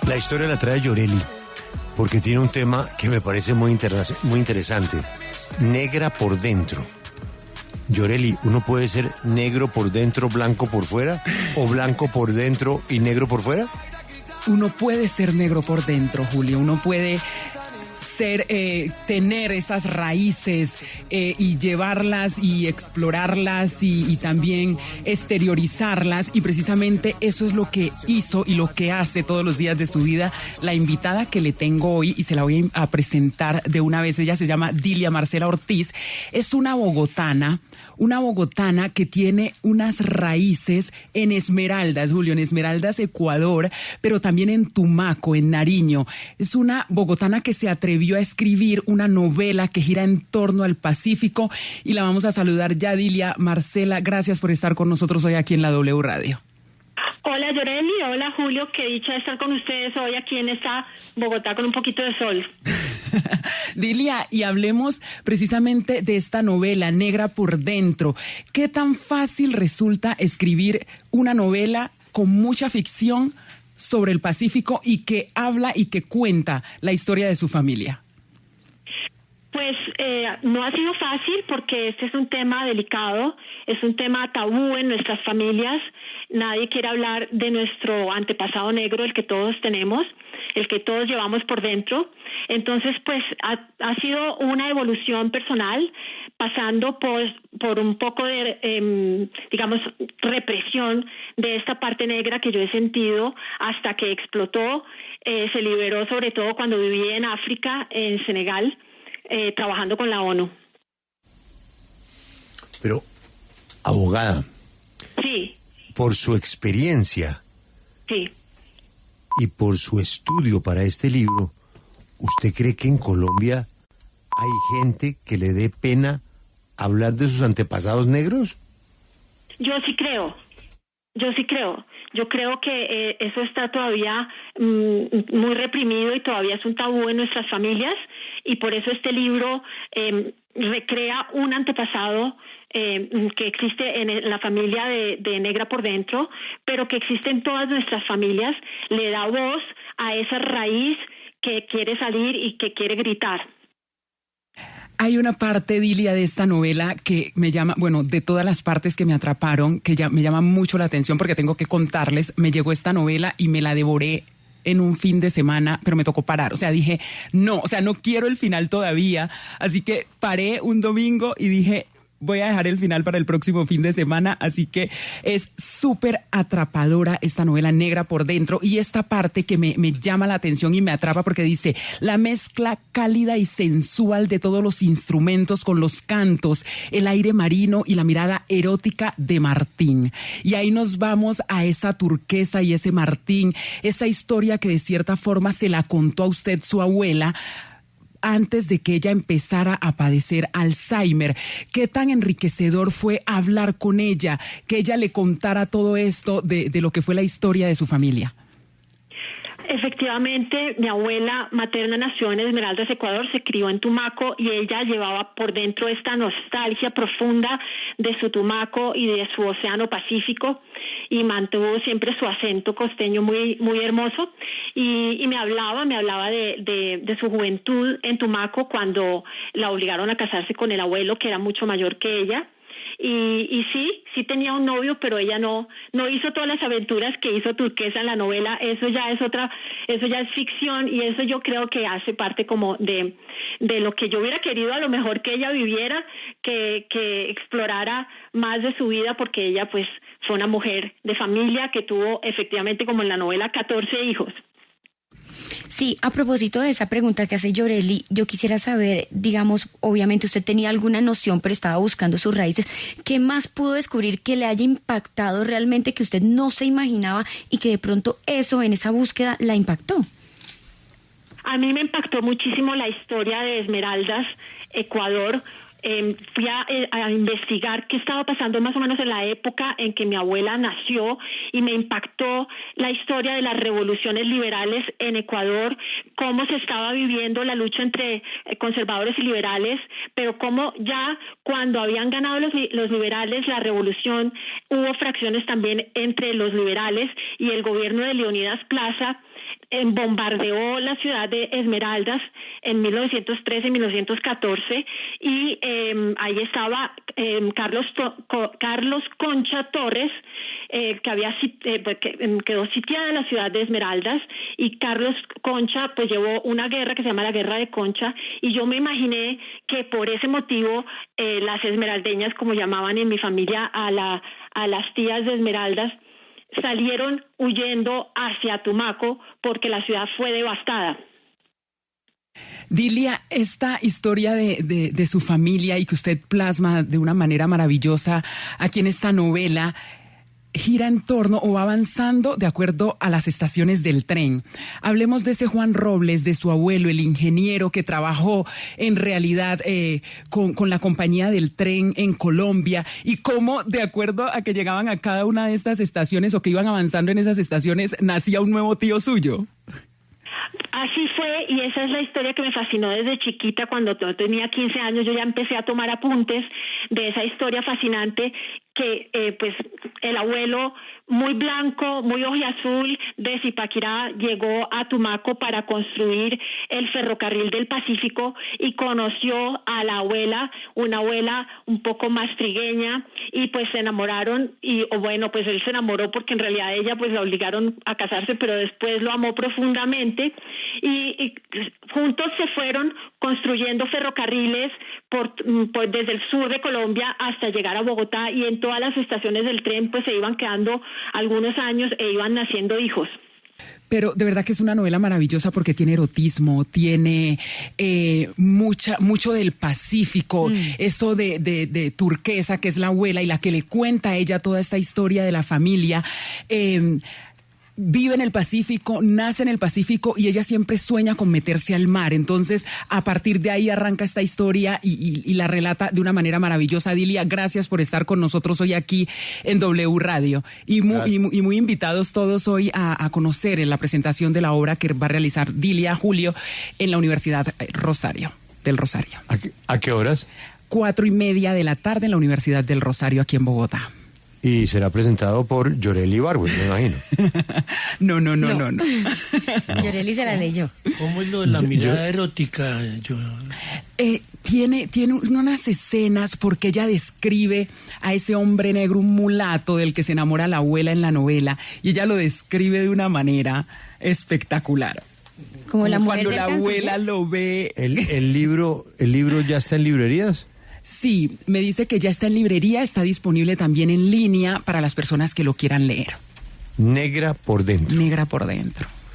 La historia la trae Yoreli, porque tiene un tema que me parece muy interesante. Negra por dentro. Yoreli, ¿uno puede ser negro por dentro, blanco por fuera? ¿O blanco por dentro y negro por fuera? Uno puede ser negro por dentro, Julio. Uno puede tener esas raíces y llevarlas y explorarlas y también exteriorizarlas, y precisamente eso es lo que hizo y lo que hace todos los días de su vida la invitada que le tengo hoy, y se la voy a presentar de una vez. Ella se llama Dilia Marcela Ortiz, es una bogotana que tiene unas raíces en Esmeraldas, Julio, en Esmeraldas, Ecuador, pero también en Tumaco, en Nariño. Es una bogotana que se atrevió a escribir una novela que gira en torno al Pacífico, y la vamos a saludar ya. Dilia Marcela, gracias por estar con nosotros hoy aquí en la W Radio. Hola Yoreli, hola Julio, qué dicha estar con ustedes hoy aquí en esta Bogotá con un poquito de sol. Dilia, y hablemos precisamente de esta novela, Negra por dentro. ¿Qué tan fácil resulta escribir una novela con mucha ficción sobre el Pacífico y que habla y que cuenta la historia de su familia? Pues no ha sido fácil, porque este es un tema delicado, es un tema tabú en nuestras familias. Nadie quiere hablar de nuestro antepasado negro, el que todos tenemos, el que todos llevamos por dentro. Entonces, pues ha sido una evolución personal, pasando por un poco de, digamos, represión de esta parte negra que yo he sentido hasta que explotó. Se liberó sobre todo cuando viví en África, en Senegal, trabajando con la ONU. Pero, abogada. Sí. Por su experiencia. Sí. Y por su estudio para este libro, ¿usted cree que en Colombia hay gente que le dé pena hablar de sus antepasados negros? Yo sí creo. Yo creo que eso está todavía muy reprimido y todavía es un tabú en nuestras familias, y por eso este libro recrea un antepasado que existe en la familia de Negra por dentro, pero que existe en todas nuestras familias. Le da voz a esa raíz que quiere salir y que quiere gritar. Hay una parte, Dilia, de esta novela que me llama, bueno, de todas las partes que me atraparon, que ya me llama mucho la atención, porque tengo que contarles, me llegó esta novela y me la devoré en un fin de semana, pero me tocó parar. O sea, dije, no quiero el final todavía. Así que paré un domingo y dije, voy a dejar el final para el próximo fin de semana. Así que es súper atrapadora esta novela, Negra por dentro. Y esta parte que me llama la atención y me atrapa, porque dice, la mezcla cálida y sensual de todos los instrumentos con los cantos, el aire marino y la mirada erótica de Martín. Y ahí nos vamos a esa turquesa y ese Martín, esa historia que de cierta forma se la contó a usted su abuela antes de que ella empezara a padecer Alzheimer. ¿Qué tan enriquecedor fue hablar con ella, que ella le contara todo esto de lo que fue la historia de su familia? Efectivamente, mi abuela materna nació en Esmeraldas, Ecuador, se crió en Tumaco, y ella llevaba por dentro esta nostalgia profunda de su Tumaco y de su Océano Pacífico, y mantuvo siempre su acento costeño muy, muy hermoso, y me hablaba de su juventud en Tumaco, cuando la obligaron a casarse con el abuelo, que era mucho mayor que ella. Y sí tenía un novio, pero ella no hizo todas las aventuras que hizo Turquesa en la novela. Eso ya es ficción, y eso yo creo que hace parte como de lo que yo hubiera querido a lo mejor que ella viviera, que explorara más de su vida, porque ella pues fue una mujer de familia que tuvo efectivamente, como en la novela, 14 hijos. Sí, a propósito de esa pregunta que hace Yoreli, yo quisiera saber, digamos, obviamente usted tenía alguna noción, pero estaba buscando sus raíces. ¿Qué más pudo descubrir que le haya impactado realmente, que usted no se imaginaba, y que de pronto eso, en esa búsqueda, la impactó? A mí me impactó muchísimo la historia de Esmeraldas, Ecuador. Fui a investigar qué estaba pasando más o menos en la época en que mi abuela nació, y me impactó la historia de las revoluciones liberales en Ecuador, cómo se estaba viviendo la lucha entre conservadores y liberales, pero cómo ya cuando habían ganado los liberales la revolución, hubo fracciones también entre los liberales, y el gobierno de Leonidas Plaza bombardeó la ciudad de Esmeraldas en 1913 y 1914 y ahí estaba Carlos Concha Torres, que quedó sitiada en la ciudad de Esmeraldas, y Carlos Concha pues llevó una guerra que se llama la Guerra de Concha, y yo me imaginé que por ese motivo las esmeraldeñas, como llamaban en mi familia a las tías de Esmeraldas, salieron huyendo hacia Tumaco porque la ciudad fue devastada. Dilia, esta historia de su familia y que usted plasma de una manera maravillosa aquí en esta novela gira en torno o va avanzando de acuerdo a las estaciones del tren. Hablemos de ese Juan Robles, de su abuelo, el ingeniero que trabajó en realidad con la compañía del tren en Colombia, y cómo de acuerdo a que llegaban a cada una de estas estaciones o que iban avanzando en esas estaciones, nacía un nuevo tío suyo. Así fue, y esa es la historia que me fascinó desde chiquita. Cuando tenía 15 años yo ya empecé a tomar apuntes de esa historia fascinante que pues el abuelo, muy blanco, muy ojiazul, de Zipaquirá, llegó a Tumaco para construir el ferrocarril del Pacífico y conoció a la abuela, una abuela un poco más trigueña, y pues se enamoraron, pues él se enamoró porque en realidad ella pues la obligaron a casarse, pero después lo amó profundamente y juntos se fueron construyendo ferrocarriles desde el sur de Colombia hasta llegar a Bogotá, y en todas las estaciones del tren pues se iban quedando algunos años e iban naciendo hijos. Pero de verdad que es una novela maravillosa porque tiene erotismo, tiene mucho del Pacífico, eso de Turquesa, que es la abuela y la que le cuenta a ella toda esta historia de la familia. Vive en el Pacífico, nace en el Pacífico y ella siempre sueña con meterse al mar. Entonces, a partir de ahí arranca esta historia y la relata de una manera maravillosa. Dilia, gracias por estar con nosotros hoy aquí en W Radio. Y muy invitados todos hoy a conocer en la presentación de la obra que va a realizar Dilia Julio en la Universidad del Rosario. ¿A qué horas? 4:30 de la tarde en la Universidad del Rosario, aquí en Bogotá. Y será presentado por Yoreli Ibargüen, me imagino. No. Yoreli se la leyó. ¿Cómo es lo de la mirada erótica? Tiene unas escenas porque ella describe a ese hombre negro, un mulato del que se enamora la abuela en la novela, y ella lo describe de una manera espectacular. Como la mujer cuando del la abuela lo ve. ¿El libro ya está en librerías? Sí, me dice que ya está en librería, está disponible también en línea para las personas que lo quieran leer. Negra por dentro. Negra por dentro.